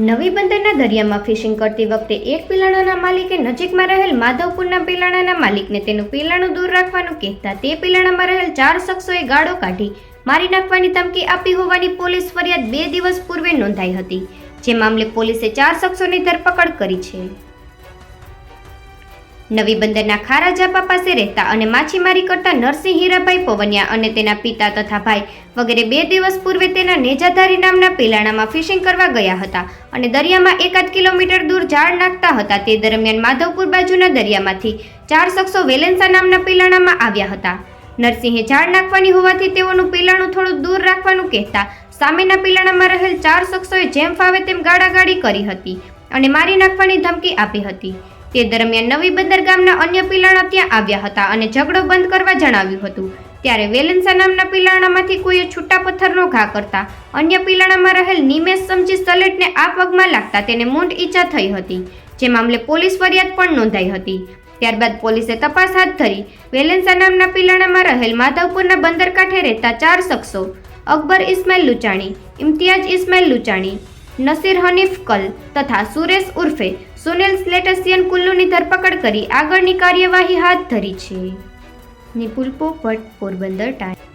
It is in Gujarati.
નવી બંદરના દરિયામાં ફિશિંગ કરતી વખતે એક પિલાણાના માલિકે નજીકમાં રહેલ માધવપુરના પિલાણાના માલિકને તેનું પિલાણું દૂર રાખવાનું કહેતા તે પિલાણામાં રહેલ 4 શખ્સોએ ગાળો કાઢી મારી નાખવાની ધમકી આપી હોવાની પોલીસ ફરિયાદ 2 દિવસ પૂર્વે નોંધાઈ હતી, જે મામલે પોલીસે 4 શખ્સોની ધરપકડ કરી છે. નવી બંદરના ખારા ઝાપા પાસે રહેતા અને માછીમારી કરતા નરસિંહ હીરાભાઈ પવનિયા અને તેના પિતા તથા ભાઈ વગેરે 2 દિવસ પૂર્વે તેના નેજાધારી નામના પિલાણામાં ફિશિંગ કરવા ગયા હતા અને દરિયામાં 1.5 કિલોમીટર દૂર જાળ નાખતા હતા. તે દરમિયાન માધવપુર બાજુના દરિયામાંથી 4 શખ્સો વેલેન્સા નામના પિલાણામાં આવ્યા હતા. નરસિંહે જાળ નાખવાની હોવાથી તેઓનું પિલાણું થોડું દૂર રાખવાનું કહેતા સામેના પિલાણામાં રહેલ 4 શખ્સોએ જેમ ફાવે તેમ ગાળાગાળી કરી હતી અને મારી નાખવાની ધમકી આપી હતી. તે દરમિયાન નવી બંદર ગામના અન્ય પિલાણા ત્યાં આવ્યા હતા અને ઝઘડો બંધ કરવા જણાવ્યું હતું. ત્યારે વેલેન્સા નામના પિલાણામાંથી કોઈએ છૂટા પથ્થરનો ઘા કરતા અન્ય પિલાણામાં રહેલ નિમેશ સમજી સલેટને આ પગમાં લાગતા તેને મૂંઢ ઈજા થઈ હતી, જે મામલે પોલીસ ફરિયાદ પણ નોંધાઈ હતી. ત્યારબાદ પોલીસે તપાસ હાથ ધરી વેલેન્સા નામના પિલાણામાં રહેલ માધવપુરના બંદર કાંઠે રહેતા 4 શખ્સો અકબર ઇસ્માઇલ લુચાણી, ઇમ્તિયાઝ ઇસ્માઇલ લુચાણી, નસીર હનીફ કલ તથા સુરેશ ઉર્ફે સુનિલ સ્લેટસિયન કુલ્લુની ધરપકડ કરી આગળની કાર્યવાહી હાથ ધરી છે. નિપુલ પોપટ, પોરબંદર ટાઈમ્સ.